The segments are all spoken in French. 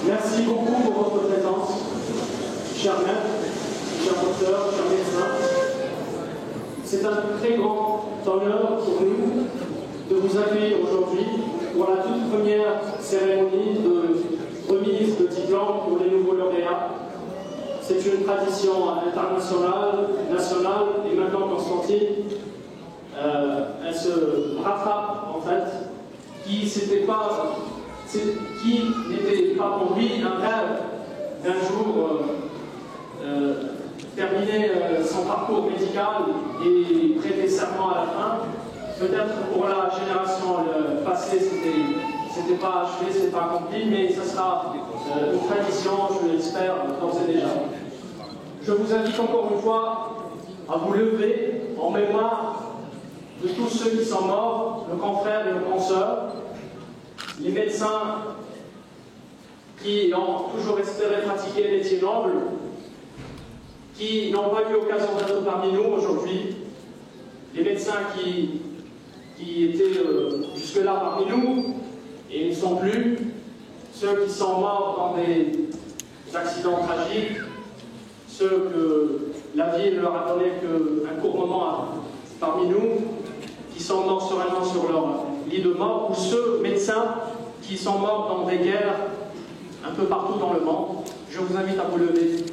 Merci beaucoup pour votre présence, chers maîtres, chers docteurs, chers médecins. C'est un très grand honneur pour nous de vous accueillir aujourd'hui pour la toute première cérémonie de remise de diplôme pour les nouveaux lauréats. C'est une tradition internationale, nationale, et maintenant Constantine, elle se rattrape en fait, qui n'était pas pour lui un rêve d'un jour terminer son parcours médical et prêter serment à la fin. Peut-être pour la génération passée, c'était pas achevé, c'était pas accompli, mais ce sera une tradition, je l'espère, d'ores et déjà. Je vous invite encore une fois à vous lever en mémoire de tous ceux qui sont morts, nos confrères et nos consoeurs, les médecins qui ont toujours espéré pratiquer les métiers nobles, qui n'ont pas eu l'occasion d'être parmi nous aujourd'hui, les médecins qui étaient jusque-là parmi nous et ne sont plus, ceux qui sont morts dans des accidents tragiques, ceux que la vie ne leur a donné qu'un court moment parmi nous, qui sont morts sereinement sur leur lit de mort, ou ceux médecins qui sont morts dans des guerres un peu partout dans le monde. Je vous invite à vous lever.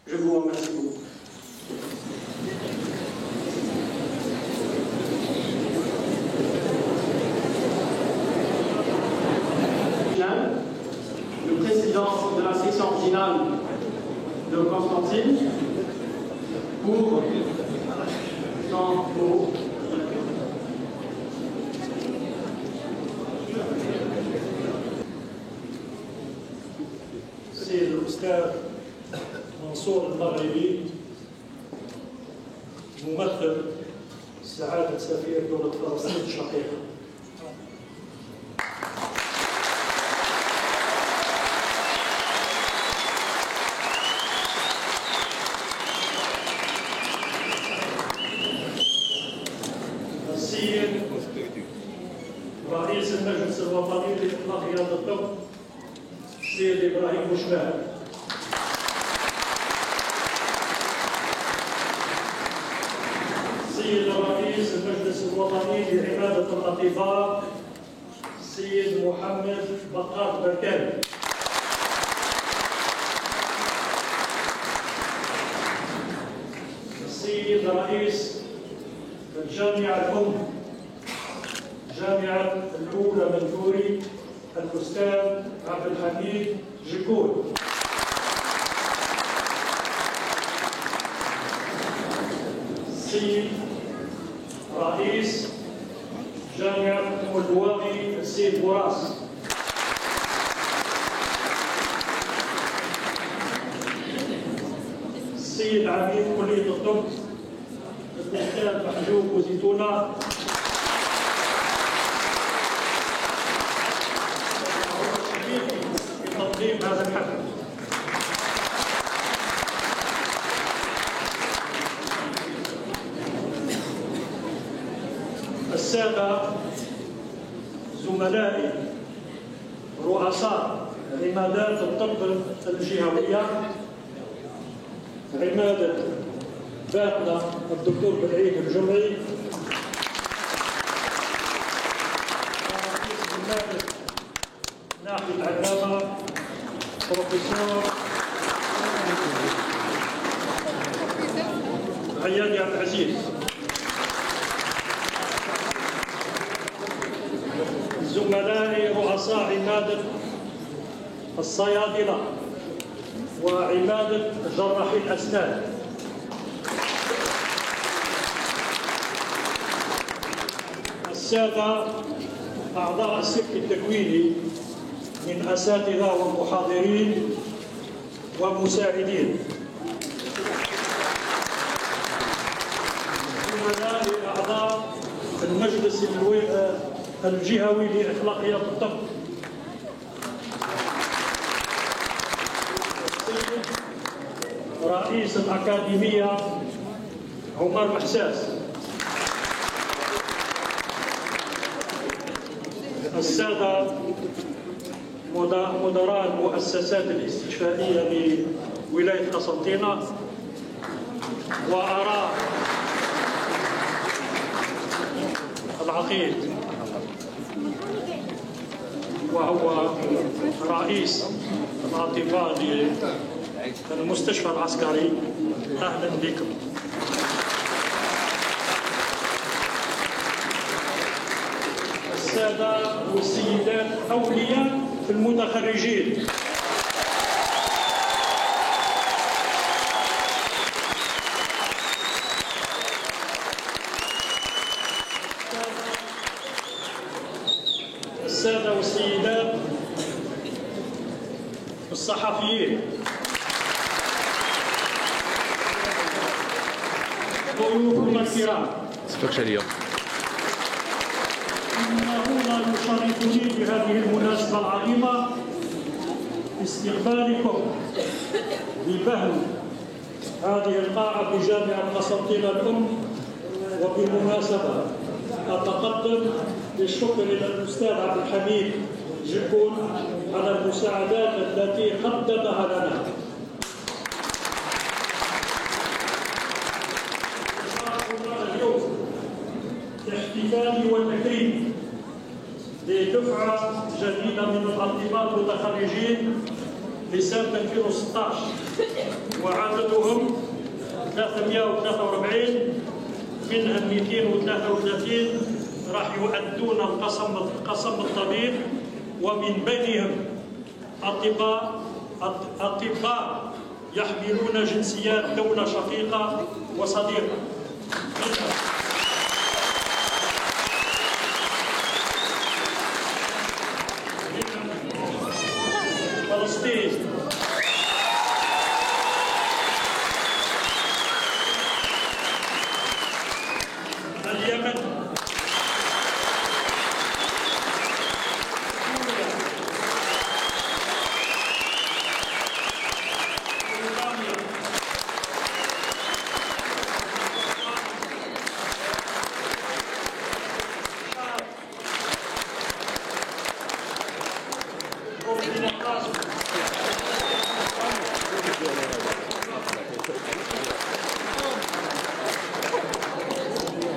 Je vous remercie beaucoup. Le président de la section originale de Constantine pour son mot. سيد الأستاذ منصور المغربي ممثل سعادة سفير دولة فلسطين الشقيقة. السيد رئيس المجلس الوطني لإطلاق رياض الطب السيد إبراهيم بوشمال. السيد رئيس المجلس الوطني لعمادة الأطباء السيد محمد بقار بركان. السيد رئيس الجامعة الأم جامعة الأولى منثوري الأستاذ عبد الحميد جيكول. السيد رئيس جامعة أم البواقي السيد براس. السيد عميد كلية الطب الأستاذ محجوب وزيتونة. في تنظيم هذا الحفل. السادة زملائي رؤساء عمادات الطب الجهوية، عمادة باتنا الدكتور بالعيد الجمعي، رئيس عمادة ناحية العلامة بروفيسور عيادي عبد العزيز، زملائي رؤساء عمادة الصيادلة وعمادة جراحي الأسنان، السادة أعضاء السلك التكويني من أساتذة ومحاضرين ومساعدين، زملائي أعضاء المجلس الجهوي لأخلاقيات الطب، رئيس الأكاديمية عمر محساس، السادة مدراء المؤسسات الاستشفائية لولاية قسنطينة، وأرى العقيد وهو رئيس الأطباء للمستشفى العسكري، أهلا بكم. السادة والسيدات أولياء المتخرجين، السادة والسيدات الصحفيين، ضيوفنا الكرام، إنه يشرفني بهذه المناسبة العظيمة استقبالكم بفهم هذه القاعة بجامعة قسنطينة الأم. وبالمناسبة أتقدم بالشكر إلى الأستاذ عبد الحميد جيكول على المساعدات التي قدمها لنا. اليوم احتفالي وتكريم لدفعة جديدة من الأطباء المتخرجين لسنة 2016 وعددهم 343، منها 233 راح يؤدون القسم الطبيب، ومن بينهم أطباء يحملون جنسيات دولة شقيقة وصديقة، فلسطين، اليمن،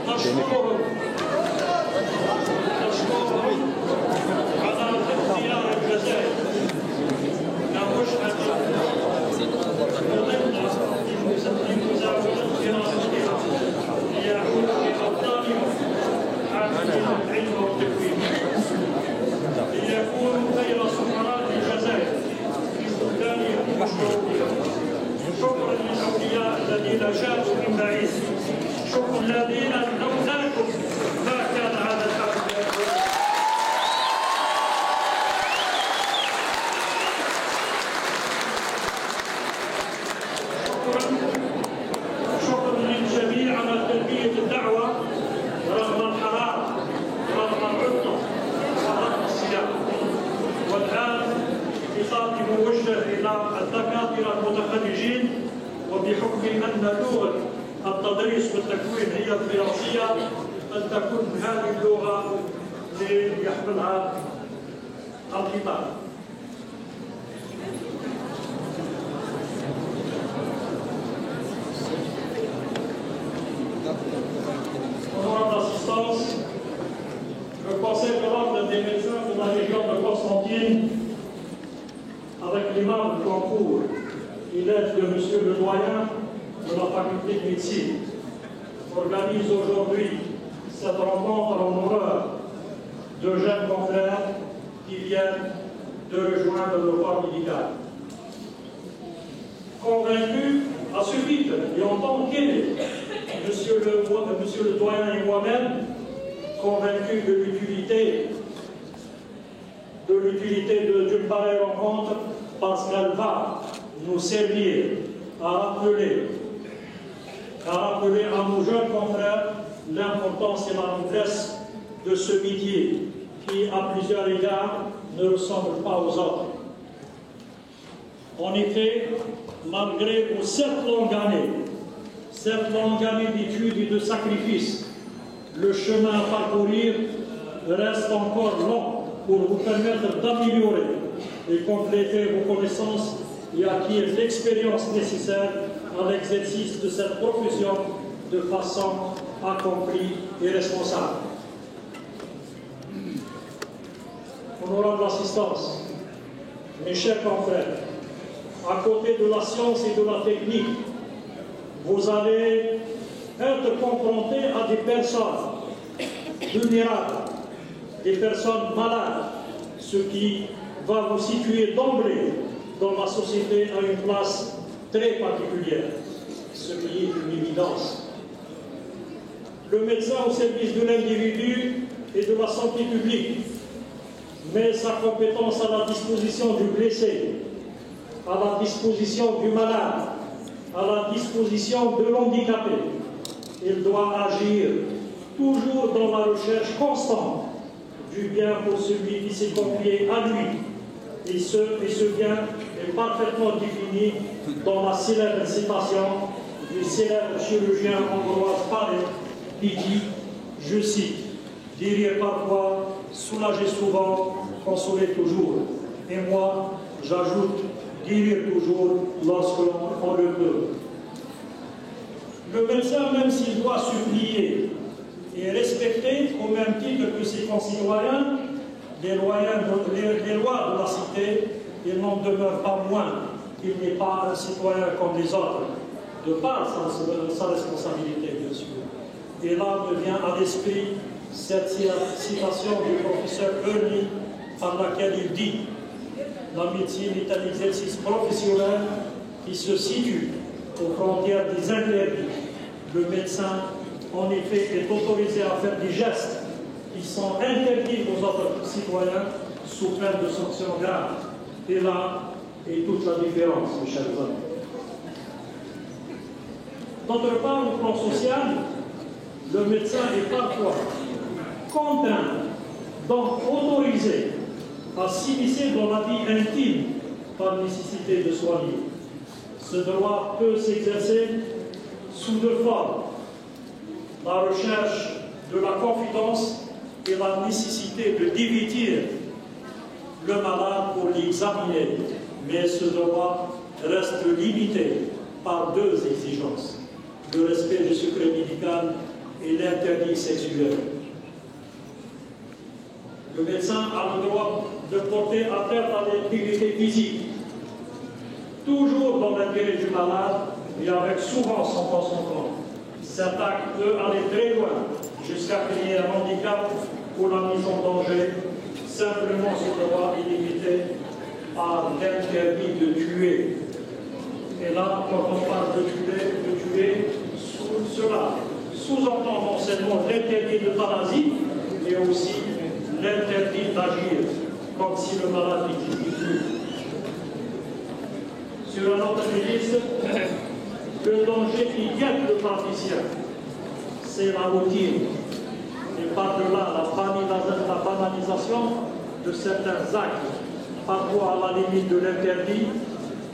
نشكرهم على اختيار الجزائر كوجهة مهمة في مزاولة دراسة اللغة التدريس والتكوين هي الدراسية أن تكون هذه اللغة اللي يحملها الخطاب. Honorable assistance, le Conseil de l'ordre des médecins de la région de Constantine, avec l'imam du concours et l'aide de Monsieur le doyen de la faculté de médecine, organise aujourd'hui cette rencontre en honneur de jeunes confrères qui viennent de rejoindre le corps médical. Convaincus à ce titre et en tant qu'aînés, Monsieur le doyen et moi-même, convaincus de l'utilité d'une pareille rencontre parce qu'elle va nous servir à rappeler à nos jeunes confrères l'importance et la noblesse de ce métier qui, à plusieurs égards, ne ressemble pas aux autres. En effet, malgré vos 7 longues années d'études et de sacrifices, le chemin à parcourir reste encore long pour vous permettre d'améliorer et compléter vos connaissances et acquérir l'expérience nécessaire à l'exercice de cette profession de façon accomplie et responsable. Honorable assistance, mes chers confrères, à côté de la science et de la technique, vous allez être confrontés à des personnes vulnérables, des personnes malades, ce qui va vous situer d'emblée dans la société à une place très particulière, ce qui est une évidence. Le médecin au service de l'individu et de la santé publique met sa compétence à la disposition du blessé, à la disposition du malade, à la disposition de l'handicapé. Il doit agir toujours dans la recherche constante du bien pour celui qui s'est confié à lui. Et ce bien est parfaitement défini dans la célèbre citation du célèbre chirurgien Ambroise Paré qui dit, je cite, « Guérir parfois, soulager souvent, consoler toujours. » Et moi, j'ajoute, guérir toujours lorsque l'on le peut. Le médecin, même s'il doit supplier et respecter au même titre que ses concitoyens les lois de la cité, il n'en demeure pas moins qu'il n'est pas un citoyen comme les autres, de par sa responsabilité, bien sûr. Et là me vient à l'esprit cette citation du professeur Ernie par laquelle il dit « La médecine est un exercice professionnel qui se situe aux frontières des interdits. Le médecin, en effet, est autorisé à faire des gestes qui sont interdits aux autres citoyens sous peine de sanctions graves. » Et là est toute la différence, mes chers amis. D'autre part, au plan social, le médecin est parfois contraint, donc autorisé, à s'immiscer dans la vie intime par nécessité de soigner. Ce droit peut s'exercer sous deux formes. La recherche de la confidence et la nécessité de dévêtir le malade pour l'examiner. Mais ce droit reste limité par deux exigences, le respect du secret médical et l'interdit sexuel. Le médecin a le droit de porter atteinte à l'intégrité physique, toujours dans l'intérêt du malade et avec souvent son consentement. Cet acte peut aller très loin jusqu'à créer un handicap ou la mise en danger. Simplement, ce droit est limité par l'interdit de tuer. Et là, quand on parle de tuer, cela sous-entend non seulement l'interdit de parasite, mais aussi l'interdit d'agir, comme si le malade n'existait plus. Sur un autre registre, le danger qui guette le praticien, c'est la routine. Et par-delà la banalisation de certains actes, parfois à la limite de l'interdit,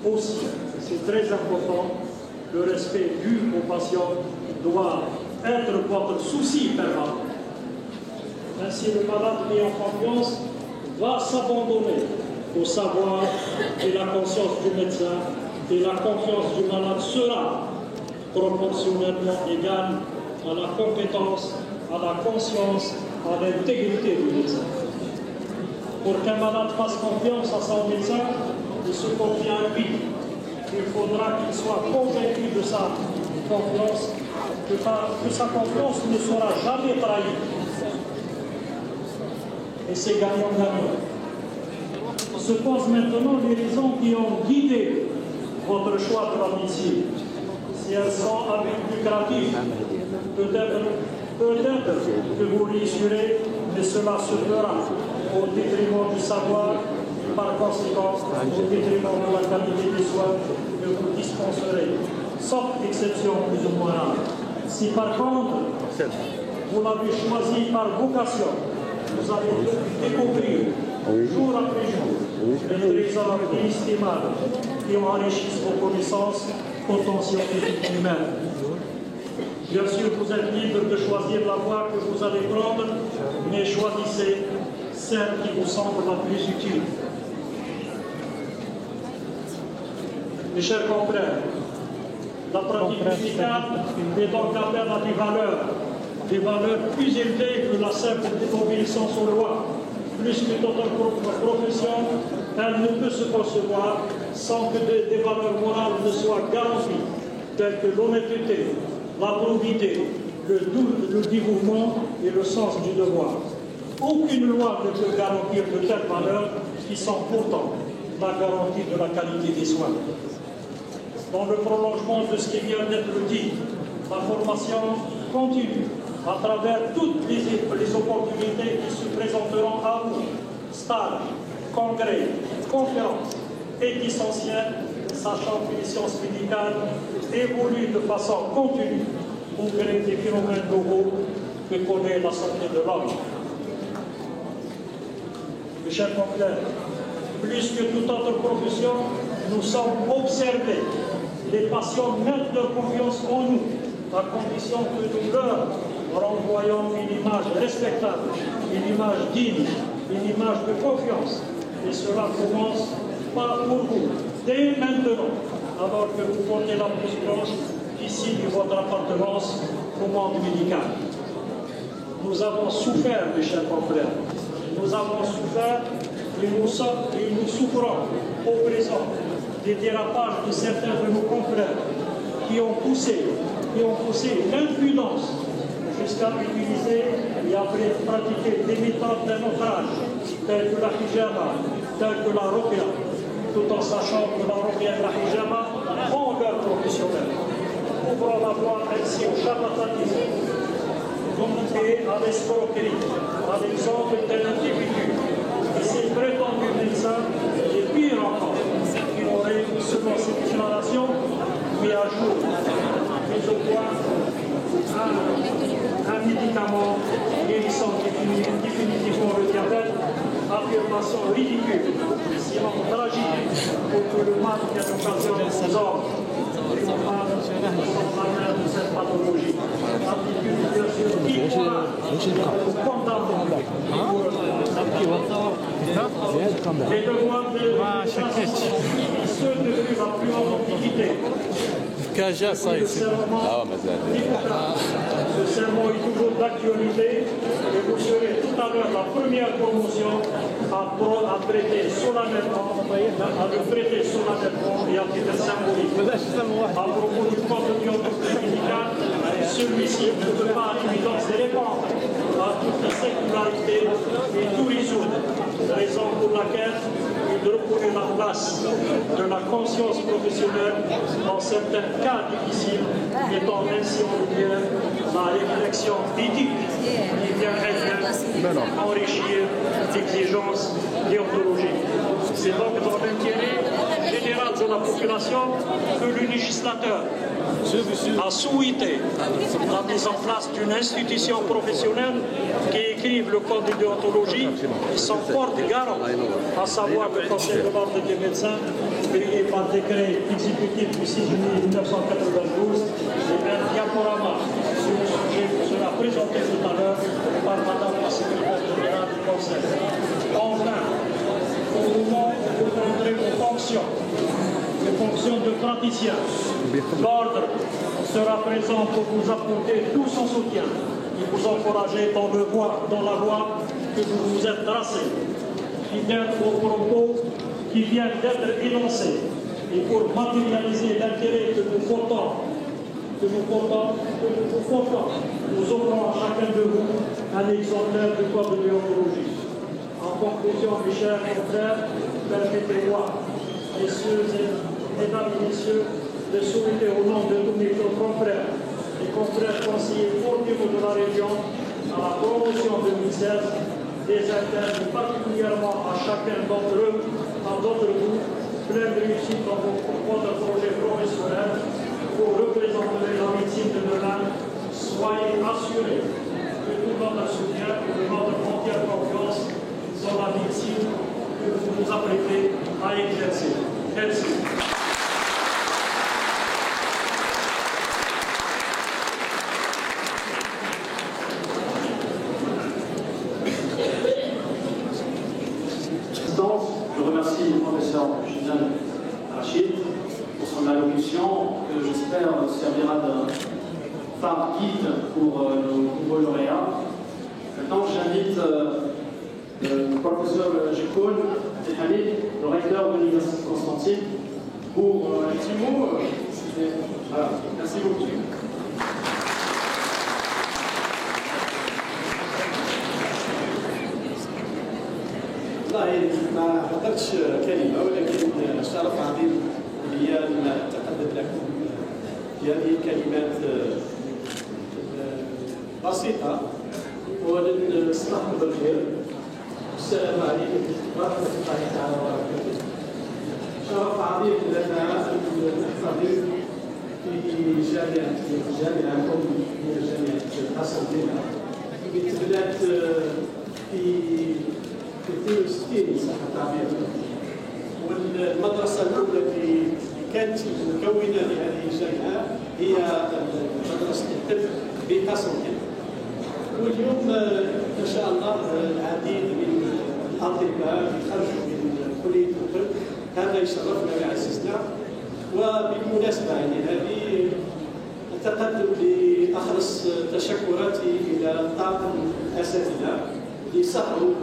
aussi, c'est très important, le respect dû aux patients doit être votre souci permanent. Ainsi, le malade mis en confiance va s'abandonner au savoir et la conscience du médecin, et la confiance du malade sera proportionnellement égale à la compétence, à la conscience, à l'intégrité du médecin. Pour qu'un malade fasse confiance à son médecin, il se confie à lui. Il faudra qu'il soit convaincu de sa confiance, que sa confiance ne sera jamais trahie. Et c'est gagnant-gagnant. Se posent maintenant les raisons qui ont guidé votre choix de la médecine. Si elles sont à but lucratif, peut-être que vous réussirez, mais cela se fera au détriment du savoir, par conséquent au détriment de la qualité des soins que vous dispenserez, sauf exception plus ou moins rare. Si par contre, vous l'avez choisi par vocation, vous allez découvrir jour après jour les trésors inestimables qui enrichissent vos connaissances scientifiques et humaines. Bien sûr, vous êtes libre de choisir la voie que vous allez prendre, mais choisissez celle qui vous semble la plus utile. Mes chers confrères, la pratique médicale est donc appel à des valeurs plus élevées que la simple obéissance aux lois. Plus que toute autre profession, elle ne peut se concevoir sans que des valeurs morales ne soient garanties, telles que l'honnêteté, la probité, le dévouement et le sens du devoir. Aucune loi ne peut garantir de telles valeurs qui sont pourtant la garantie de la qualité des soins. Dans le prolongement de ce qui vient d'être dit, la formation continue à travers toutes les opportunités qui se présenteront à vous. Stages, congrès, conférences est essentiel, sachant que les sciences médicales évoluent de façon continue pour créer des phénomènes nouveaux que connaît la santé de l'homme. Mes chers confrères, plus que toute autre profession, nous sommes observés. Les patients mettent leur confiance en nous, à condition que nous leur renvoyons une image respectable, une image digne, une image de confiance. Et cela commence par pour vous, dès maintenant, alors que vous portez la blouse blanche qui signe votre appartenance au monde médical. Nous avons souffert, mes chers confrères. Nous avons souffert et nous souffrons au présent des dérapages de certains de nos confrères qui ont poussé l'impudence jusqu'à utiliser et après pratiquer des méthodes d'un autre âge, telles que la hijama, telles que la ruqya, tout en sachant que la ruqya et la hijama ont leur professionnel. Ouvrons la voie ainsi au charlatanisme et à l'escroquerie, à l'exemple d'un individu et ses prétendus médecins, et pire encore, qui auraient, selon cette déclaration, mis à jour, mis au point, un médicament guérissant définitivement le diabète, affirmation ridicule, sinon tragique, pour que le mal qui a l'occasion aux hommes et aux femmes sont la main de cette pathologie. Attitude bien sûr immorale, nous condamnons les devoirs de ceux devenus la plus grande antiquité. Le serment est toujours d'actualité et vous serez tout à l'heure la première promotion à prêter solennellement, et à titre symbolique. À propos du contenu médical, celui-ci ne peut pas à l'évidence répondre à toute la sécularité et tout résoudre. Raison pour laquelle il recourir la place de la conscience professionnelle dans certains cas difficiles, mettant ainsi en lumière la réflexion éthique qui vient enrichir l'exigence déontologique. C'est donc dans l'intérêt général de la population que le législateur a souhaité la mise en place d'une institution professionnelle qui écrive le code de déontologie et son porte-garant, à savoir le Conseil de l'ordre des médecins, créé par décret exécutif du 6 juillet 1992, et un diaporama sur le sujet qui sera présenté tout à l'heure par Madame la secrétaire générale du Conseil. Enfin, au moment où vous prendrez vos fonctions de praticien, l'ordre sera présent pour vous apporter tout son soutien et vous encourager dans la voie que vous vous êtes tracée, fidèle aux propos qui viennent d'être énoncés et pour matérialiser l'intérêt que nous portons, nous offrons à chacun de vous un exemplaire du code de déontologie. En conclusion, mes chers confrères, permettez-moi, mesdames et messieurs, de souhaiter au nom de tous mes confrères et confrères conseillers au niveau de la région à la promotion 2016 des internes, particulièrement à chacun d'entre vous, pleine réussite dans votre projet professionnel pour représenter la médecine de demain. Soyez assurés de tout notre soutien et de notre entière confiance dans la médecine que vous vous apprêtez à exercer. Merci. Je remercie le professeur Gisèle Rachid pour son allocution que j'espère servira de phare guide pour nos nouveaux lauréats. Maintenant, j'invite le professeur Jikoun Hamid, le recteur de l'Université de Constantine, pour un petit mot. Voilà. Merci beaucoup. والله ما حضرتش كلمه ولكن شرف عظيم لي ان اتقدم لكم بهذه الكلمات بسيطه ولنصلحكم بالخير. السلام عليكم ورحمه الله تعالى وبركاته. شرف عظيم لنا ان نحتضر في جامعتكم هي جامعه قسنطينه بتبنات في 62 صح التعبير. والمدرسه الاولى اللي كانت مكونه لهذه الجامعه هي مدرسه الطب بقسنطينه. واليوم ان شاء الله العديد من الاطباء يخرجوا من كليه الطب، هذا يشرفنا ويعززنا. وبالمناسبه يعني هذه اتقدم باخلص تشكراتي الى طاقم الاساتذه اللي سهروا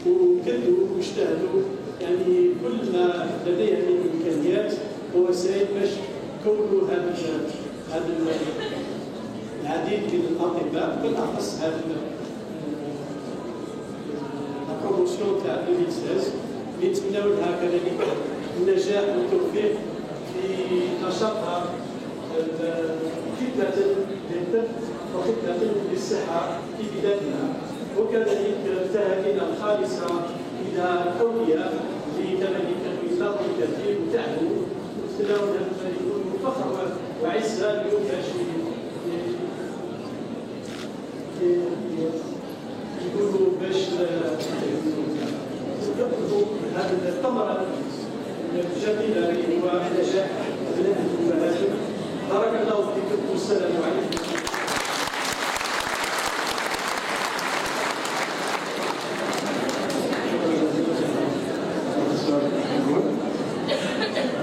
وكدوا واجتهدوا يعني كل ما لديهم من امكانيات ووسائل باش يكونوا هذا العديد من الاطباء، بالاخص هذا البروموسيون تاع 2016 اللي نتمناو لها كذلك النجاح والتوفيق في نشاطها خدمه للطب وخدمه للصحه في بلادنا، وكذلك تهانينا الخالصه الى الاولياء اللي كذلك يلاقوا الكثير وتعبوا وتلاقوا يكونوا فخر وعزه اليوم باش يقولوا باش يقدموا هذه الثمره الجميله اللي هو نجاح ابنائكم وهذا. بارك الله فيكم والسلام عليكم.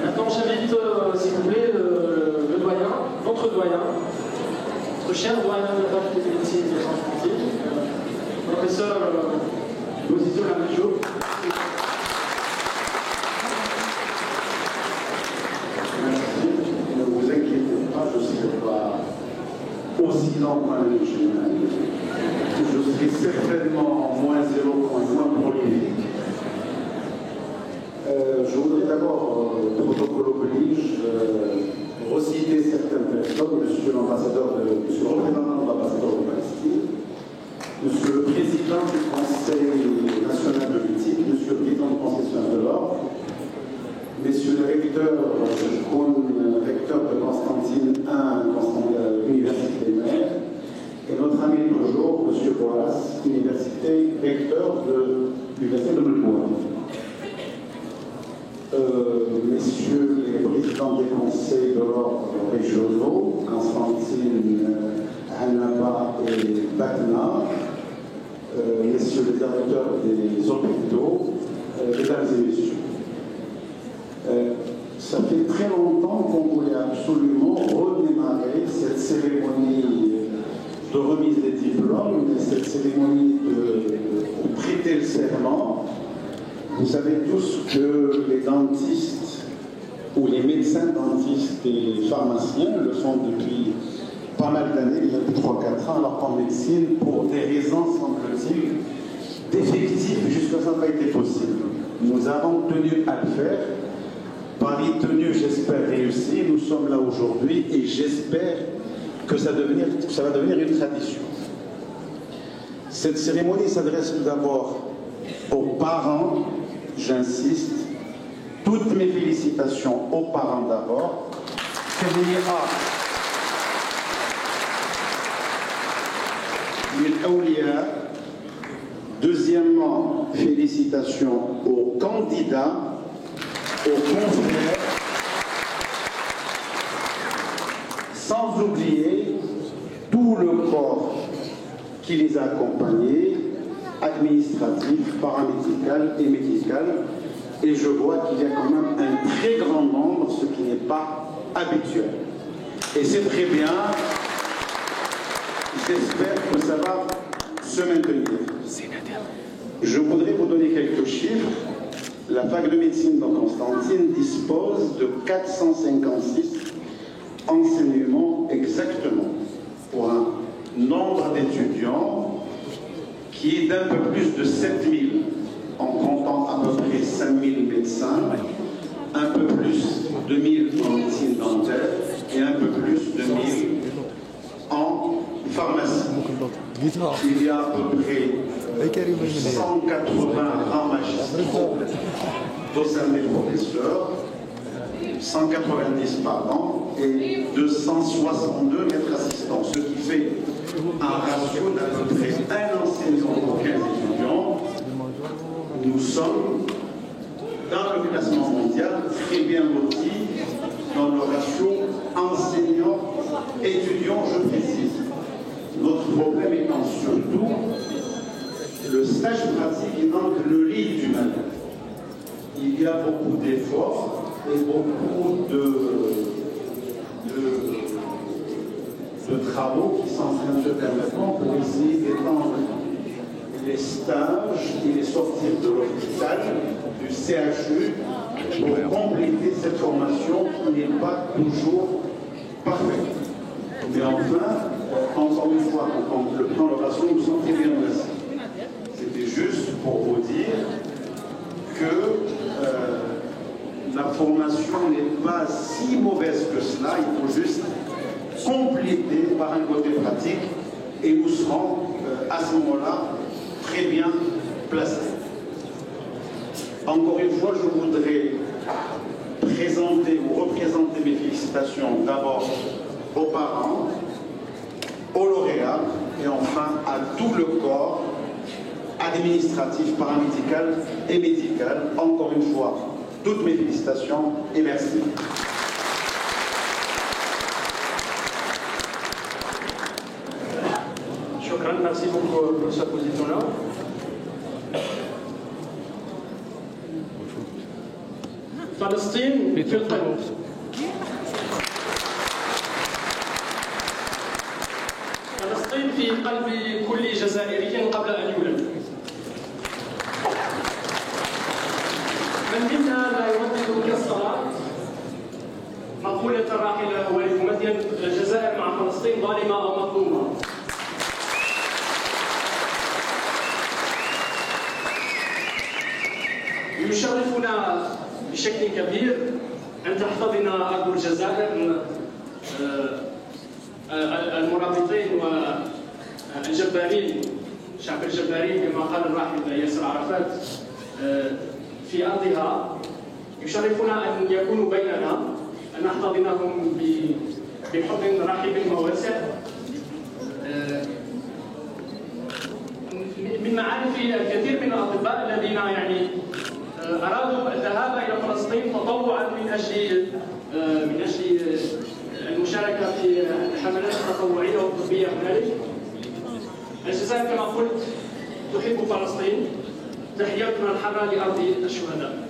Maintenant, j'invite, s'il vous plaît, le doyen, notre doyen, notre cher doyen de la faculté de médecine de Constantine, professeur Bozizio Lamijo. Merci, ne vous inquiétez pas, je ne serai pas aussi lent que le général. Je serai certainement moins éloquent et moins prolifique. Je voudrais d'abord, protocole oblige, reciter certaines personnes, monsieur le représentant de l'ambassadeur de Palestine, monsieur le président du Conseil national de l'éthique, monsieur le président du Conseil national de l'ordre, messieurs les recteurs ami toujours, M. Boas, recteur de l'Université de Melbourne. Messieurs les présidents des conseils de l'ordre régionaux, Constantine, Hanaba et Batna, messieurs les directeurs des hôpitaux, mesdames et messieurs. Ça fait très longtemps qu'on voulait absolument redémarrer cette cérémonie de remise des diplômes, cette cérémonie de prêter le serment. Vous savez tous que les dentistes ou les médecins dentistes et les pharmaciens le font depuis pas mal d'années, il y a plus de 3-4 ans, alors qu'en médecine, pour des raisons, semble-t-il, d'effectifs, jusqu'à ça n'a pas été possible. Nous avons tenu à le faire. Pari tenu, j'espère réussir. Nous sommes là aujourd'hui et j'espère que ça va devenir une tradition. Cette cérémonie s'adresse tout d'abord aux parents, j'insiste, toutes mes félicitations aux parents d'abord. Deuxièmement, félicitations aux candidats, aux confrères, sans oublier tout le corps qui les a accompagnés, administratif, paramédical et médical. Et je vois qu'il y a quand même un très grand nombre, ce qui n'est pas habituel. Et c'est très bien. J'espère que ça va se maintenir. Je voudrais vous donner quelques chiffres. La fac de médecine de Constantine dispose de 456 enseignements exactement pour un nombre d'étudiants qui est d'un peu plus de 7000 en comptant à peu près 5000 médecins, un peu plus de 1000 en médecine dentaire et un peu plus de 1000 en pharmacie. Il y a à peu près 180 grands magistrats, docents et professeurs, 190 pardon, et 262 maîtres assistants, ce qui fait un ratio d'à peu près un enseignant pour 15 étudiants. Nous sommes dans le classement mondial très bien lotis dans le ratio enseignant-étudiant, je précise. Notre problème étant surtout le stage pratique et donc le lit du malade. Il y a beaucoup d'efforts et beaucoup de travaux qui sont en train de se permettre pour essayer d'étendre les stages et les sortir de l'hôpital, du CHU, pour compléter cette formation qui n'est pas toujours parfaite. Mais enfin, encore une fois, quand le plan de ratio nous sommes très bien placés. C'était juste pour vous dire que la formation n'est pas si mauvaise que cela, il faut juste compléter par un côté pratique et nous serons à ce moment-là très bien placés. Encore une fois, je voudrais présenter ou représenter mes félicitations d'abord aux parents, aux lauréats et enfin à tout le corps administratif, paramédical et médical. Encore une fois, toutes mes félicitations et merci. Merci beaucoup pour cette position-là. Palestine في القلب. فلسطين في قلب كل جزائري قبل أن يولد. من منا لا يردد كالصلاة مقولة الراحل والد مدين: الجزائر مع فلسطين ظالمة أو مظلومة. يشرفنا بشكل كبير أن تحتضن أرض الجزائر المرابطين والجبارين، شعب الجبارين كما قال الراحل ياسر عرفات في أرضها. يشرفنا أن يكونوا بيننا، أن نحتضنهم بحب رحب وواسع. في الكثير من الأطباء الذين يعني أرادوا الذهاب إلى فلسطين تطوعا من أجل المشاركة في الحملات التطوعية والطبية هنالك. الجزائر كما قلت تحب فلسطين، تحياتنا الحارة لأرض الشهداء.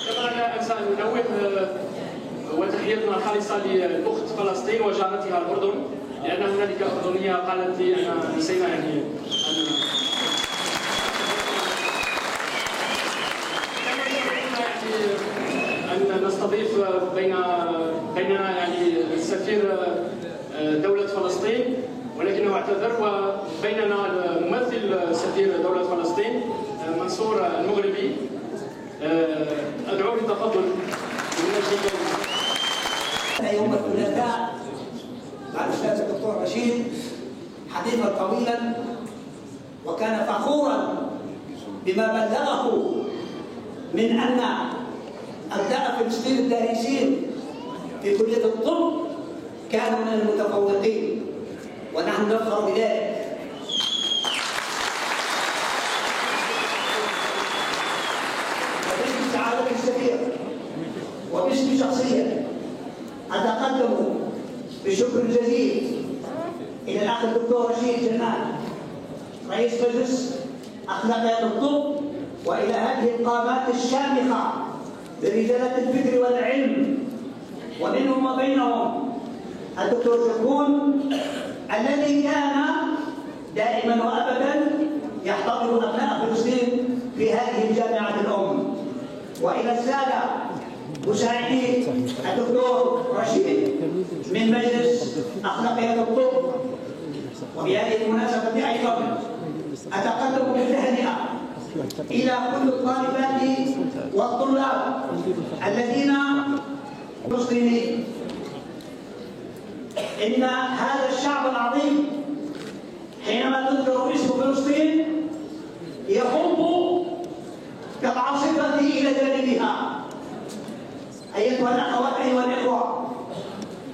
كما لا أنسى أن أنوه وتحياتنا الخالصة للأخت فلسطين وجارتها الأردن، لأن هنالك أردنية قالت لي أن نسينا يعني أن نستضيف بيننا يعني سفير دولة فلسطين، ولكنه اعتذر، وبيننا ممثل سفير دولة فلسطين منصور المغربي. أدعو للتفضل من يوم الثلاثاء مع الأستاذ الدكتور رشيد حديثا طويلا، وكان فخورا بما بلغه من أن أبناء فلسطين الدارسين في كلية الطب كانوا من المتفوقين، ونحن نفخر بذلك. وباسم سعادة السفير وباسمي شخصيا أتقدم بشكر جزيل إلى الأخ الدكتور رشيد جنان رئيس مجلس أخلاقيات الطب، وإلى هذه القامات الشامخة برجالة الفكر والعلم، ومنهم وبينهم الدكتور شكون الذي كان دائما وأبدا يحتضن أبناء فلسطين في هذه الجامعة الأم، وإلى السادة مساعدي الدكتور رشيد من مجلس أخلاقيات الطب. وبهذه المناسبة أيضا أتقدم بالتهنئة إلى كل الطالبات والطلاب الذين فلسطينيين. إن هذا الشعب العظيم حينما تذكر اسم فلسطين يهب كالعاصفة إلى جانبها. أيتها الأخوات أيها الإخوة،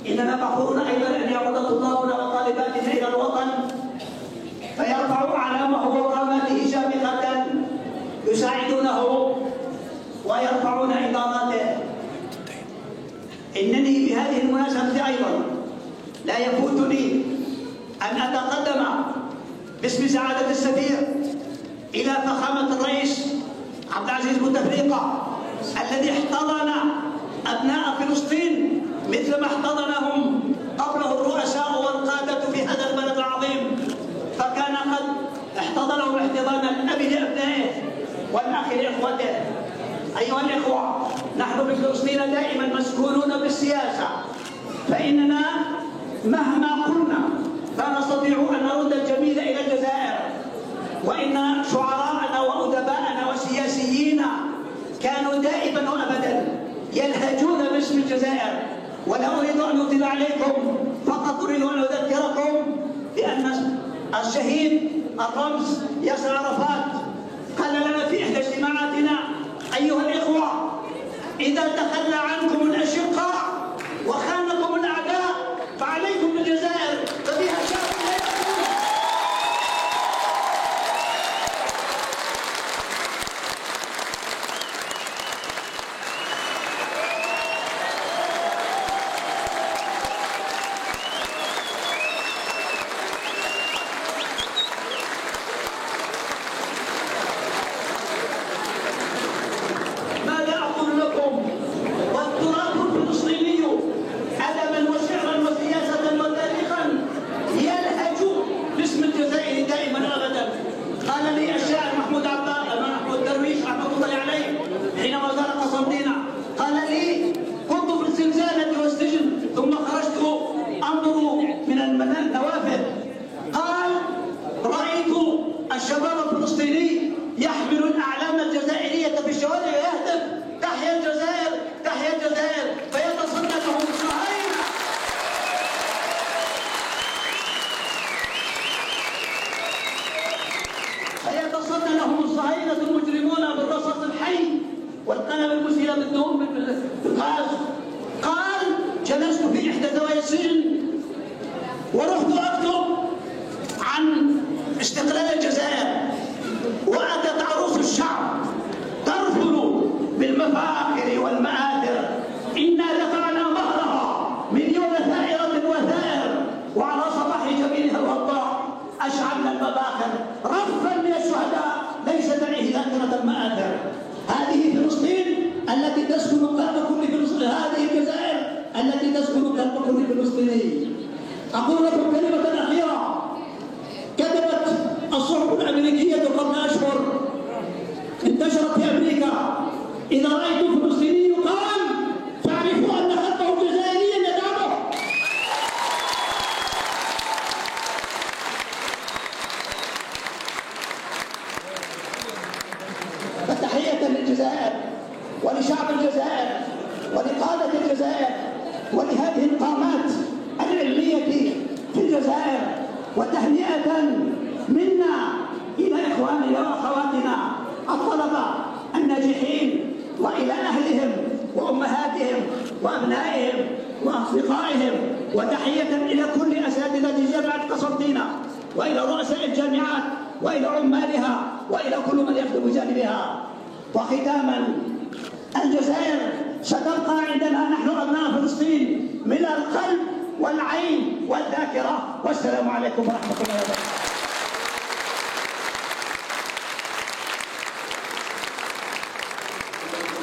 إننا فخورون أيضا أن يعود طلابنا وطالباتنا إلى الوطن فيرفعوا أعلامه وقاماته شامخة يساعدونه ويرفعون إقاماته. إنني بهذه المناسبة أيضا لا يفوتني أن أتقدم باسم سعادة السفير إلى فخامة الرئيس عبد العزيز بوتفليقة الذي احتضن أبناء فلسطين مثل ما احتضنهم قبله الرؤساء والقادة في هذا البلد العظيم، فكان قد احتضنهم احتضان الأب لأبنائه والأخ لإخوته. أيها الإخوة، نحن في فلسطين دائما مسكونون بالسياسة، فإننا مهما قلنا لا نستطيع أن نرد الجميل إلى الجزائر، وإن شعراءنا وأدباءنا وسياسيين كانوا دائما وأبدا يلهجون باسم الجزائر. ولا أريد أن أطيل عليكم، فقط أريد أن أذكركم بأن الشهيد الرمز ياسر عرفات قال لنا في إحدى اجتماعاتنا: أيها الإخوة، إذا تخلى عنكم الأشقاء وخانكم الأعداء فعليكم بالجزائر ففيها شعب لا يكون. ماذا أقول لكم؟ والتراب جلست في إحدى زوايا السجن ورحت أكتب عن استقلال الجزائر، وأتت عروس الشعب ترفض بالمفاخر والمآثر. إنا دفعنا مهرها مليون ثائرة وثائر، وعلى صباح جبينها الوضاء أشعلنا المباخر. رفا من الشهداء ليس تعيه ذاكرة المآثر. هذه فلسطين التي تسكن قلب كل فلسطيني، هذه الجزائر التي تسكن قلب كل فلسطيني. أقول لكم كلمة أخيرة. كتبت الصحف الأمريكية قبل أشهر، انتشرت في أمريكا: إذا رأيتم فلسطيني يقال فاعرفوا أن خلفه جزائريا يدعمه. فتحية للجزائر ولشعب الجزائر ولقادة الجزائر ولهذه القامات العلمية في الجزائر، وتهنئة منا إلى إخواننا وأخواتنا الطلبة الناجحين، وإلى أهلهم وأمهاتهم وأبنائهم وأصدقائهم، وتحية إلى كل أساتذة جامعة قسنطينة، وإلى رؤساء الجامعات، وإلى عمالها، وإلى كل من يخدم بجانبها. وختاما، الجزائر ستبقى عندنا نحن أبناء فلسطين من القلب والعين والذاكرة. والسلام عليكم ورحمة الله وبركاته.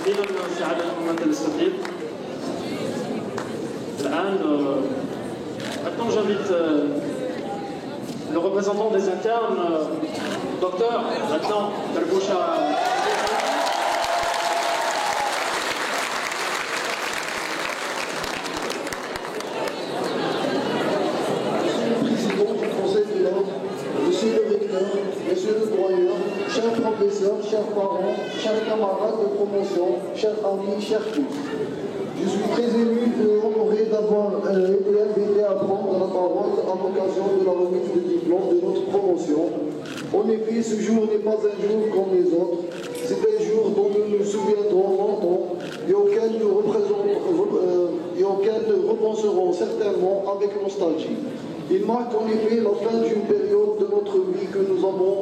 جزيلا سعادة الممثل السفير. الآن maintenant j'invite le représentant des internes, docteur maintenant Dalboucha. Monsieur le recteur, monsieur le doyen, chers professeurs, chers parents, chers camarades de promotion, chers amis, chers tous. Je suis très ému et honoré d'avoir été invité à prendre la parole à l'occasion de la remise du diplôme de notre promotion. En effet, ce jour n'est pas un jour comme les autres. C'est un jour dont nous nous souviendrons longtemps et auquel nous repenserons certainement avec nostalgie. Il marque en effet la fin d'une période de notre vie que nous avons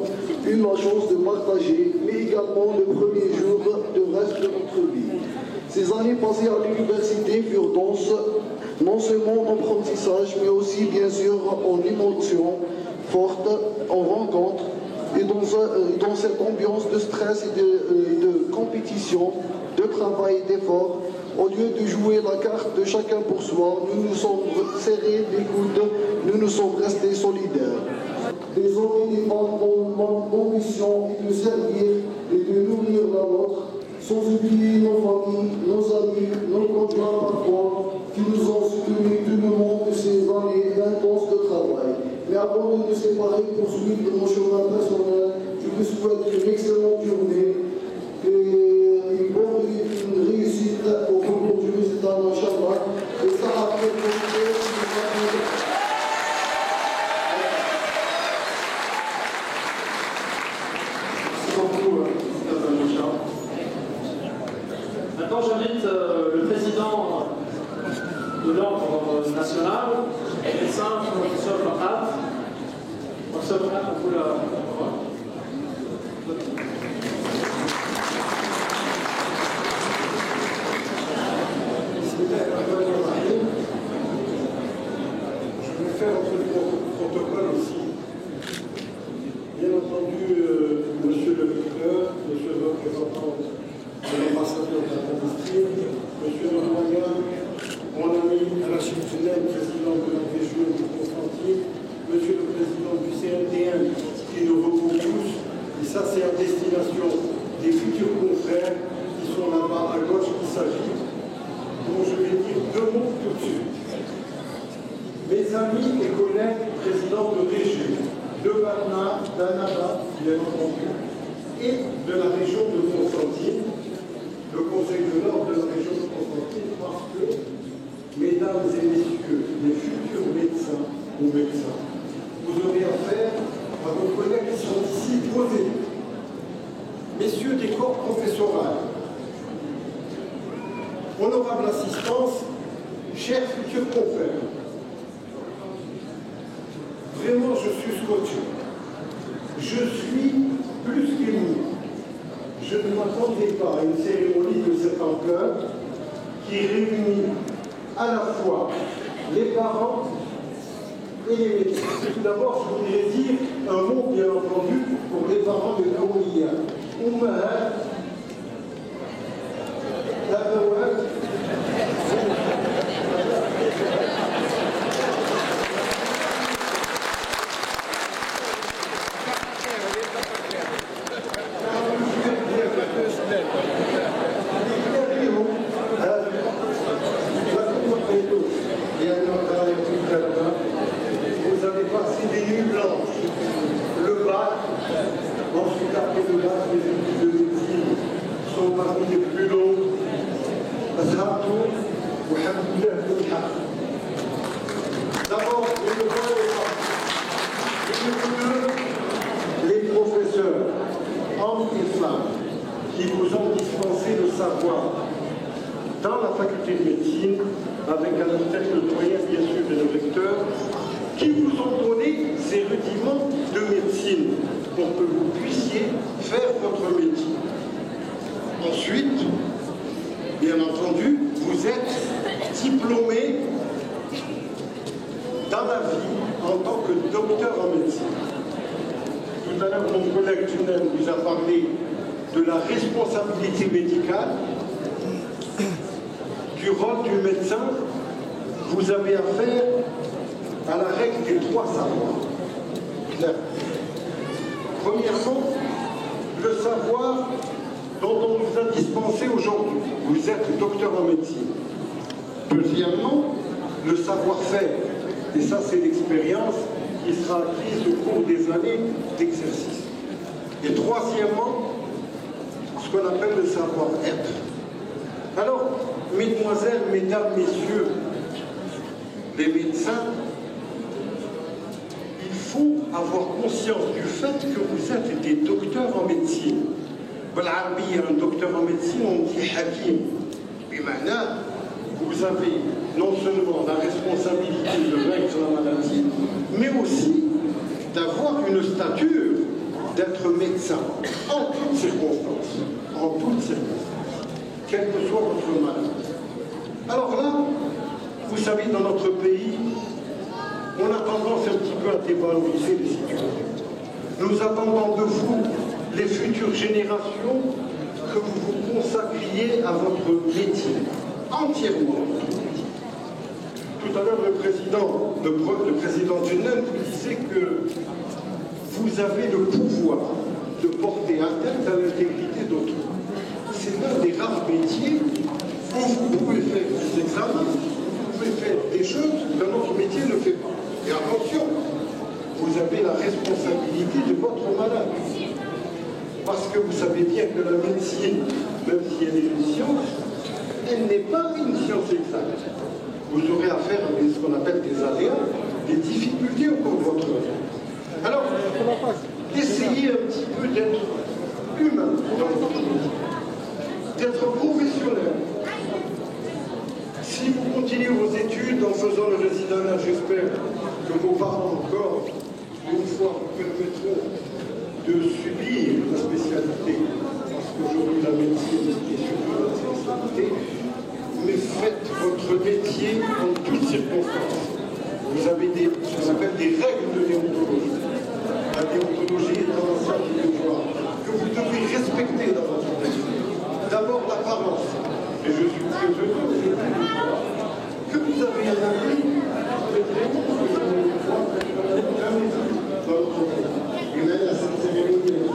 eu la chance de partager, mais également le premier jour du reste de notre vie. Ces années passées à l'université furent denses, non seulement en apprentissage, mais aussi bien sûr en émotions fortes, en rencontres, et dans cette ambiance de stress et de compétition, de travail et d'effort. Au lieu de jouer la carte de chacun pour soi, nous nous sommes serrés des coudes, nous nous sommes restés solidaires. Des hommes et des femmes ont l'ambition de servir et de nourrir la nôtre, sans oublier nos familles, nos amis, nos conjoints parfois, qui nous ont soutenus tout le long de ces années intenses de travail. Mais avant de nous séparer pour suivre nos chemins personnels, je vous souhaite une excellente journée et une bonne réussite au concours du résultat d'Inch'Allah. Et ça a fait Maintenant, j'invite le président de l'ordre national, le médecin, professeur Farhat. Professeur Farhat, on vous la parole. Je vais faire entre le protocole aussi. Bien entendu, monsieur le recteur, monsieur le représentant de l'ambassadeur de la Palestine, monsieur le doyen, mon ami Rachid Tounen, président de la région de Constantine, monsieur le président du CNTN qui nous regroupe tous, et ça c'est à destination des futurs confrères qui sont là-bas à gauche qui s'agitent, dont je vais dire deux mots tout de suite. Mes amis et collègues présidents de région, de Varna, d'Annaba, bien entendu, et de la région de Constantine, le Conseil de l'ordre de la région de Constantine, parce que, mesdames et messieurs, les futurs médecins ou médecins, vous aurez affaire à vos collègues qui sont ici posés. Messieurs des corps professoraux, honorable assistance, chers futurs confrères, vraiment je suis scotché. Je suis plus qu'ému. Je ne m'attendais pas à une cérémonie de cette ampleur qui réunit à la fois les parents et les médecins. Tout d'abord, je voudrais dire un mot, bien entendu, pour les parents de Kaoulia. Oumahat, Abawat, vous avez passé des nuits blanches, le bac, ensuite après le bac, les études de médecine sont parmi les plus longues. D'abord, les professeurs en islam qui vous ont dispensé le savoir dans la faculté de médecine, avec à leur tête le doyen, bien sûr, et le recteur, qui vous ont donné ces rudiments de médecine pour que vous puissiez faire votre métier. Ensuite, bien entendu, vous êtes diplômé dans la vie en tant que docteur en médecine. Tout à l'heure, mon collègue Tunnel vous a parlé de la responsabilité médicale, du rôle du médecin. Vous avez affaire à la règle des 3 savoirs. Premièrement, le savoir dont on vous a dispensé aujourd'hui. Vous êtes docteur en médecine. Deuxièmement, le savoir-faire. Et ça, c'est l'expérience qui sera acquise au cours des années d'exercice. Et troisièmement, ce qu'on appelle le savoir-être. Alors, mesdemoiselles, mesdames, messieurs, les médecins, il faut avoir conscience du fait que vous êtes des docteurs en médecine. Un docteur en médecine, on dit hakim. Et maintenant, vous avez non seulement la responsabilité de vaincre la maladie, mais aussi d'avoir une stature d'être médecin en toutes circonstances. En toutes circonstances. Quelle que soit votre maladie. Alors là, vous savez, dans notre pays, on a tendance un petit peu à dévaloriser les situations. Nous attendons de vous, les futures générations, que vous vous consacriez à votre métier, entièrement. Tout à l'heure, le président Jenner vous disait que vous avez le pouvoir de porter atteinte à l'intégrité d'autrui. C'est l'un des rares métiers où vous pouvez faire des examens, vous pouvez faire des choses que notre métier ne fait pas. Et attention, vous avez la responsabilité de votre malade. Parce que vous savez bien que la médecine, même si elle est une science, elle n'est pas une science exacte. Vous aurez affaire à ce qu'on appelle des aléas, des difficultés au cours de votre vie. Alors, essayez un petit peu d'être humain dans votre vie, d'être professionnel. Si vous continuez vos études en faisant le résidentiel, j'espère que vos parents encore, une fois, vous permettront de subir la spécialité, parce qu'aujourd'hui la médecine est surtout la spécialité, mais faites votre métier en toutes circonstances. Vous avez ce qu'on appelle des règles de déontologie. La déontologie est un ensemble de devoirs que vous devez respecter dans votre métier. D'abord l'apparence, et je suis très heureux que vous avez un ami avec vraiment que vous n'avez jamais vu dans notre pays. Et même à cette cérémonie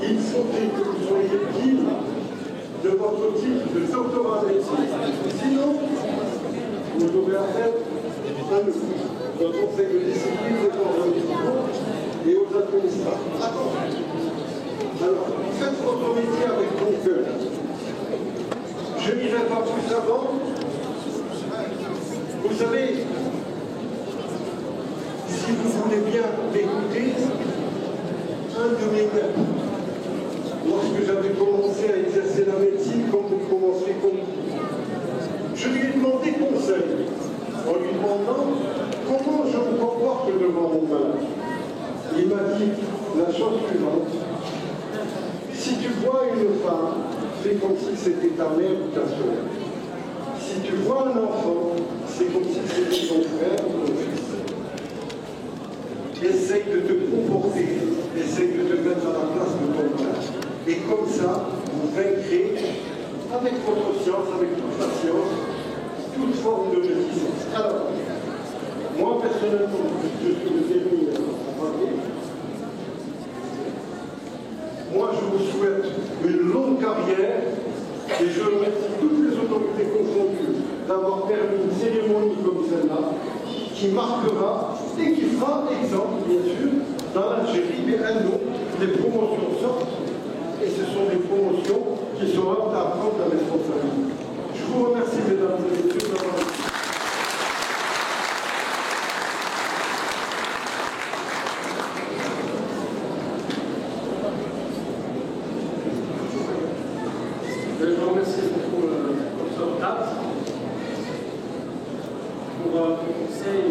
il faudrait que vous soyez digne de votre titre de doctorat en médecine. Sinon, vous aurez affaire à nous, notre conseil de discipline des corps médicaux et aux administrateurs. Alors, faites votre métier avec bon cœur. Je n'irai pas plus avant. Vous savez, si vous voulez bien m'écouter, un de mes maîtres, lorsque j'avais commencé à exercer la médecine, comme vous commencez comme vous, je lui ai demandé conseil. demandant comment je me comporte devant mon malade. Il m'a dit la chose suivante. Si tu vois une femme, c'est comme si c'était ta mère ou ta soeur. Si tu vois un enfant, c'est comme si c'était ton frère ou ton fils. Essaye de te comporter, essaye de te mettre à la place de ton malade. Et comme ça, vous vaincrez, avec votre science, avec toute la science, toute forme de réticence. Alors, moi personnellement, je suis le dernier à parler. Moi, je vous souhaite une longue carrière et je remercie toutes les autorités confondues d'avoir permis une cérémonie comme celle-là qui marquera et qui fera exemple, bien sûr, dans l'Algérie, mais à nous, les promotions sortent et ce sont des promotions qui seront à prendre la responsabilité. Je vous remercie, mesdames et messieurs, d'avoir... Je vous remercie beaucoup le professeur Tat pour le conseil,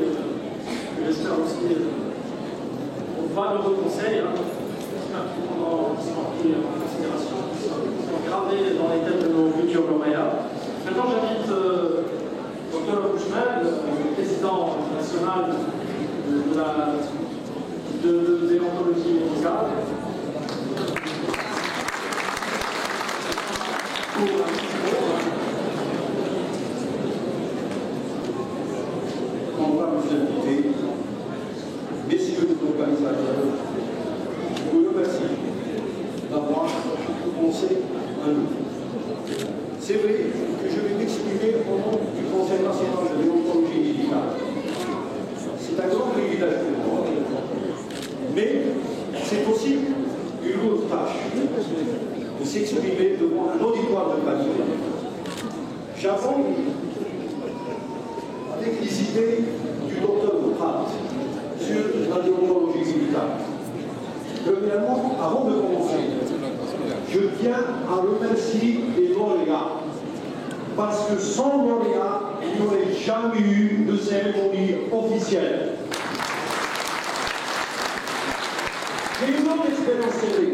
j'espère aussi pour valeureux conseils, j'espère qu'ils prendront pris en considération, qui sont gravés dans les têtes de nos futurs lauréats. Maintenant, j'invite Dr Bouchmel, le président national de déontologie médicale, On va vous inviter, messieurs les organisateurs, je vous remercie d'avoir pensé à nous. C'est vrai que je vais m'exprimer au nom du Conseil national de déontologie médicale. C'est un grand privilège pour moi, mais c'est aussi une lourde tâche de s'exprimer devant un auditoire de qualité. J'avance avec les idées du docteur Pratt sur la déontologie médicale. Premièrement, avant de commencer, je tiens à remercier les lauréats, parce que sans lauréats, il n'y aurait jamais eu de cérémonie officielle. J'ai une autre expérience serrée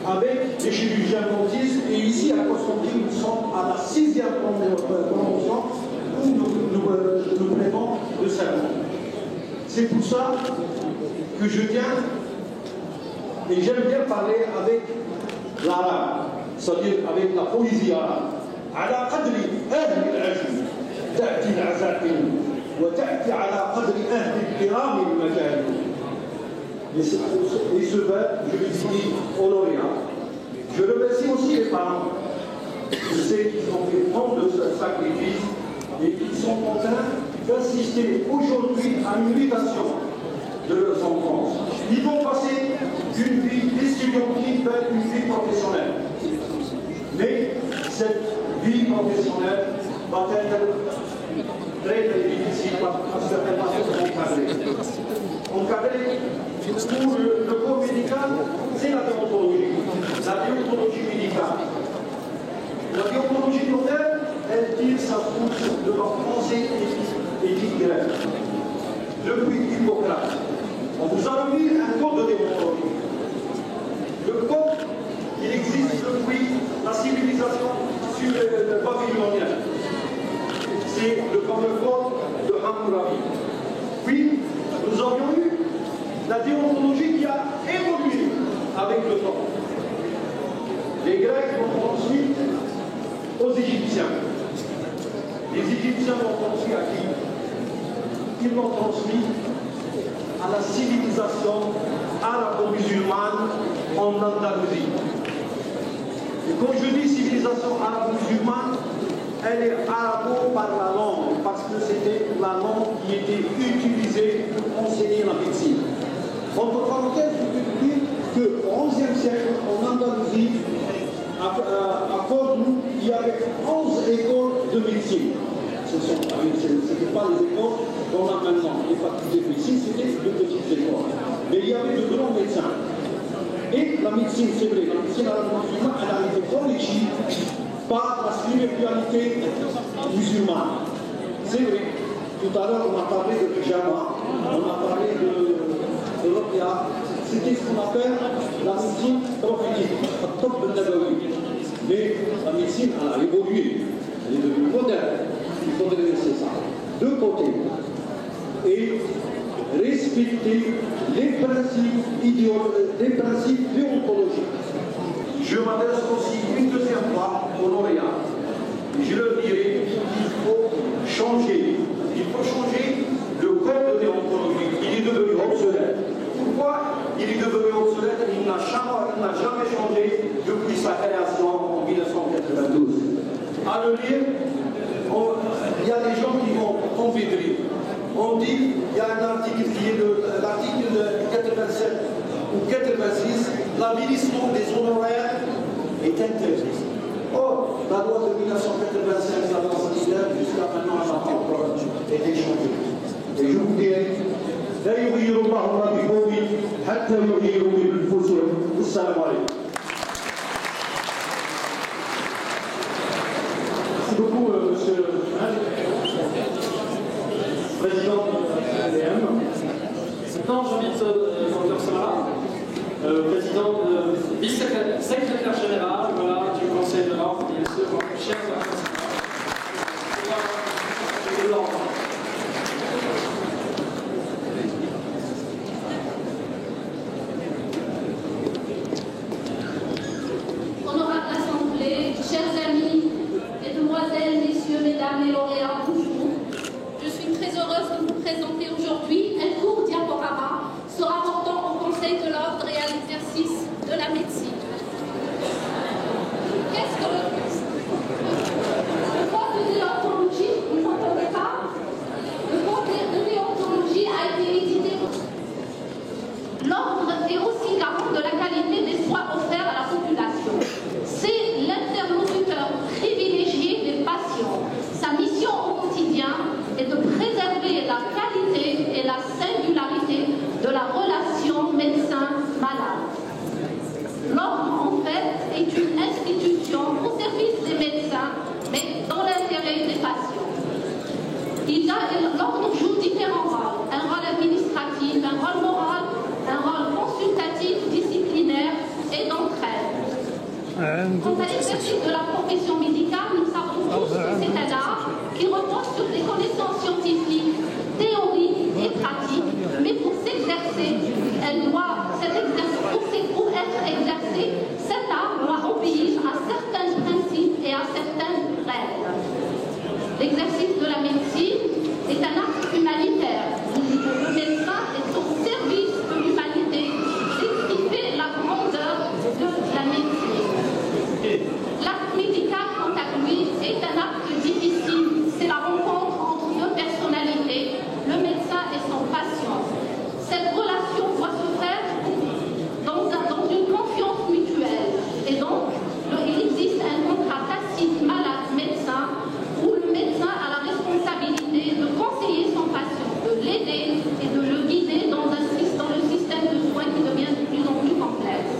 avec les chirurgiens dentistes, et ici à Constantine, nous sommes à la 6e promotion où nous prêtons le serment. C'est pour ça que je tiens et j'aime bien parler avec l'arabe, c'est-à-dire avec la poésie arabe. على قدر أهل العزم تأتي العزائم وتأتي على قدر أهل الكرام المكارم. Et ce verbe, je le dis aux lauréats. Je remercie aussi les parents. Je sais qu'ils ont fait tant de sacrifices et qu'ils sont en train d'assister aujourd'hui à une mutation de leurs enfants. Ils vont passer d'une vie d'étudiantine vers une vie professionnelle. Mais cette vie professionnelle va être très difficile parce qu'elle va être encadrée. Encadrée pour le corps médical, c'est la déontologie. La déontologie médicale. La déontologie moderne, elle tire sa source de la pensée éthique grecque. Depuis Hippocrate, on vous a remis un code de déontologie. Le code, il existe depuis la civilisation sur le babylonien. C'est le fameux code de Hammurabi. Puis, nous avions eu la déontologie qui a évolué avec le temps. Les Grecs l'ont transmis aux Égyptiens. Les Égyptiens l'ont transmis à qui? Ils l'ont transmis à la civilisation arabo-musulmane en Andalousie. Et quand je dis civilisation arabo-musulmane, elle est arabo par la langue, parce que c'était la langue qui était utilisée pour enseigner la médecine. Entre parenthèses, je peux dire qu'au XIe siècle, en Andalousie, à Cordoue, il y avait 11 écoles de médecine. Ce n'étaient pas les écoles qu'on a maintenant. Les facultés de médecine, c'était de petites écoles. Mais il y avait de grands médecins. Et la médecine, c'est vrai, la médecine arabo-musulmane, elle a été enrichie par la spiritualité musulmane. C'est vrai. Tout à l'heure, on a parlé de pyjama, on a parlé de l'opiat. C'était ce qu'on appelle la médecine prophétique, top de Nabawi. Mais la médecine a évolué, elle est devenue moderne. Il faudrait laisser ça de côté et respecter les principes déontologiques. Je m'adresse aussi une deuxième fois aux lauréats. Je leur dirai qu'il faut changer. Il faut changer le code déontologique. Il est devenu obsolète. Pourquoi il est devenu obsolète? Il n'a jamais changé depuis sa création en 1992. À le lire, il y a des gens qui vont tomber de rire. On dit, il y a un article qui est l'article 87 ou 86, l'avilissement des honoraires est interdit. Or, la loi de 1985, la loi sanitaire, jusqu'à maintenant, n'a pas encore été changée. Et je vous dirai, لا يغير الله ما بقوم حتى يغيروا بانفسهم. السلام عليكم. Merci beaucoup, monsieur le président de l'ADM. Maintenant, j'invite Dr Samara, président, vice-secrétaire général du Conseil de l'Ordre, bien sûr, chers de l'Ordre. Honorable Assemblée, chers amis, mesdemoiselles, messieurs, mesdames les lauréats, bonjour. Je suis très heureuse de vous présenter aujourd'hui un court diaporama se rapportant au Conseil de l'Ordre et à l'exercice de la médecine. Qu'est-ce que le code de déontologie? Vous n'entendez pas? Le code de déontologie a été édité. L'ordre est aussi garant de la qualité des soins offerts à la population. C'est l'interlocuteur privilégié des patients. Sa mission au quotidien est de préserver la qualité et la singularité de la relation médecin-malade. L'ordre, en fait, est une institution au service des médecins, mais dans l'intérêt des patients. L'ordre joue différents rôles. Un rôle administratif, un rôle moral, un rôle consultatif, disciplinaire et d'entraide. Quant à l'exercice de la profession médicale, nous savons tous que c'est un art qui repose sur des connaissances scientifiques, théoriques et pratiques, mais pour s'exercer, pour être exercé, cet art doit obéir à certains principes et à certaines règles. L'exercice de la médecine est un acte humanitaire. Le médecin est au service de l'humanité. C'est ce qui fait la grandeur de la médecine. L'acte médical, quant à lui, est un acte difficile. C'est la rencontre entre deux personnalités, le médecin et son patient. Cette relation doit se faire dans une confiance mutuelle. Et donc, il existe un contrat tacite malade-médecin où le médecin a la responsabilité de conseiller son patient, de l'aider et de le guider dans le système de soins qui devient de plus en plus complexe.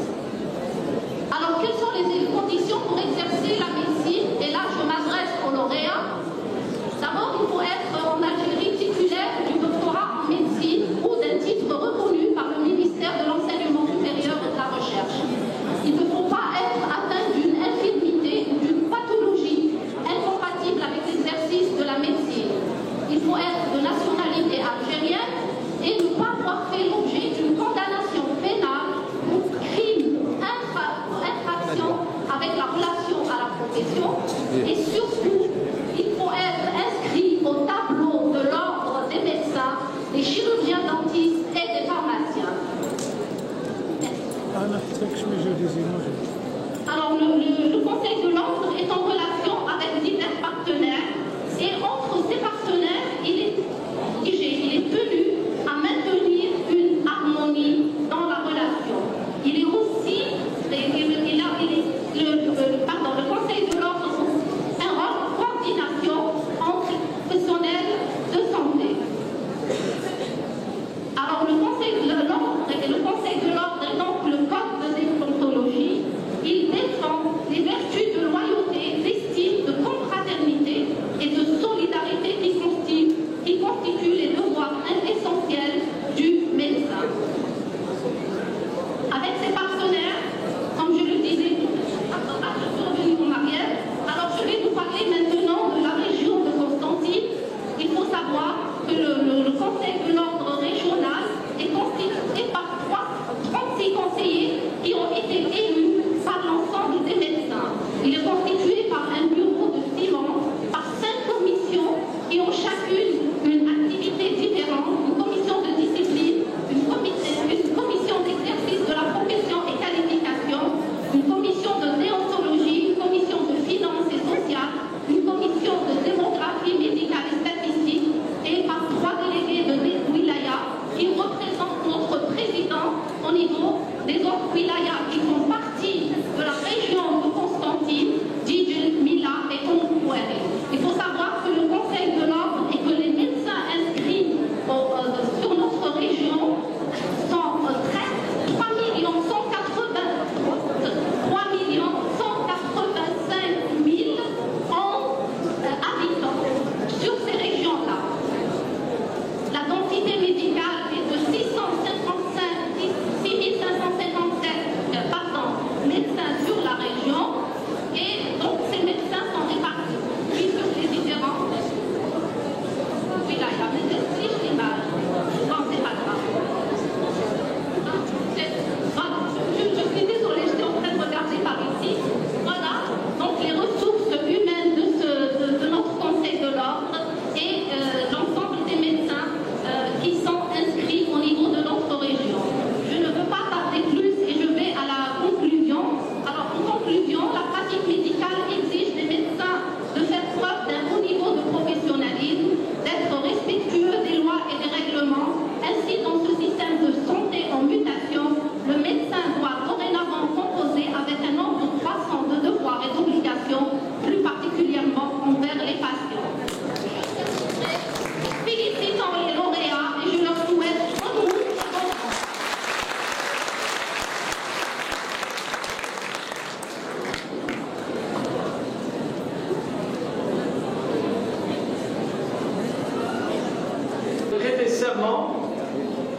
Alors, quelles sont les conditions pour exercer la médecine? Et là, je m'adresse aux lauréats. D'abord, il faut être en Algérie titulaire du doctorat en médecine ou d'un titre reconnu par le ministère de l'Enseignement supérieur et de la Recherche. Il ne faut pas être atteint d'une infirmité ou d'une pathologie incompatible avec l'exercice de la médecine. Il faut être de nationalité algérienne et ne pas avoir fait l'objet d'une condamnation pénale ou crime, infraction avec la relation à la profession. Et surtout, il faut être inscrit au tableau de l'ordre des médecins, des chirurgiens dentistes et des pharmaciens. Alors, le Conseil de l'Ordre est en relation avec divers partenaires et entre ces partenaires, il est tenu à maintenir une harmonie dans la relation. Il est aussi, le Conseil de l'Ordre a un rôle de coordination entre professionnels de santé. Alors, le Conseil de l'Ordre et donc le Code de déontologie, il défend les vertus de loyauté, d'estime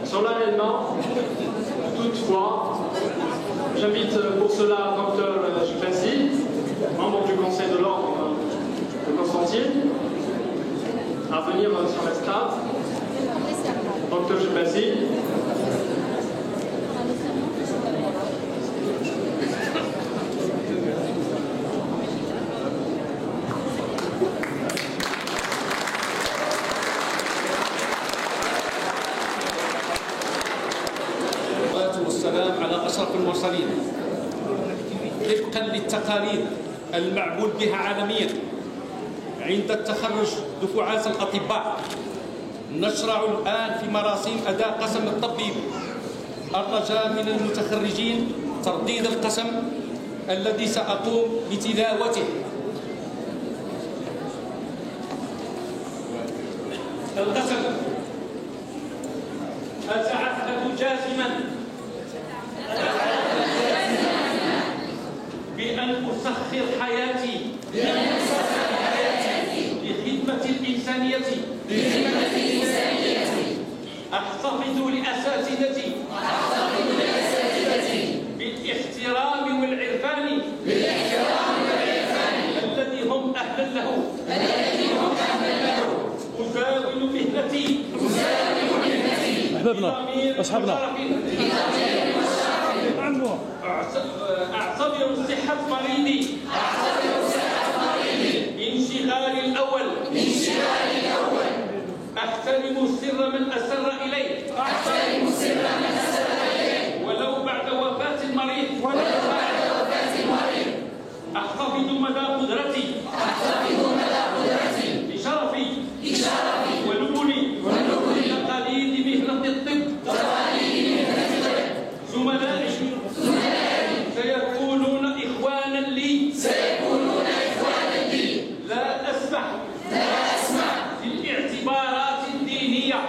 solennellement, toutefois, j'invite pour cela Dr Juppesi, membre du Conseil de l'Ordre de Constantine, à venir sur l'estrade. Dr Juppesi. والسلام على أشرف المرسلين. طبقا للتقاليد المعمول بها عالميا عند التخرج دفعات الأطباء، نشرع الآن في مراسيم أداء قسم الطبيب. الرجاء من المتخرجين ترديد القسم الذي سأقوم بتلاوته. القسم: أتعهد جازما بأن أسخر حياتي لخدمة الإنسانية، أحتفظ لأساتذتي بالاحترام والعرفان الذي هم أهلا له، أزاول مهنتي أصحابنا أعتبر صحة مريضي انشغالي الأول، أحترم سر من أسر إليه ولو بعد وفاة المريض، أحتفظ مدى قدرتي لشرفي ولولي تقاليد مهنة الطب. زملائي سيكونون إخوانا لي، لا أسمح بالاعتبارات الدينية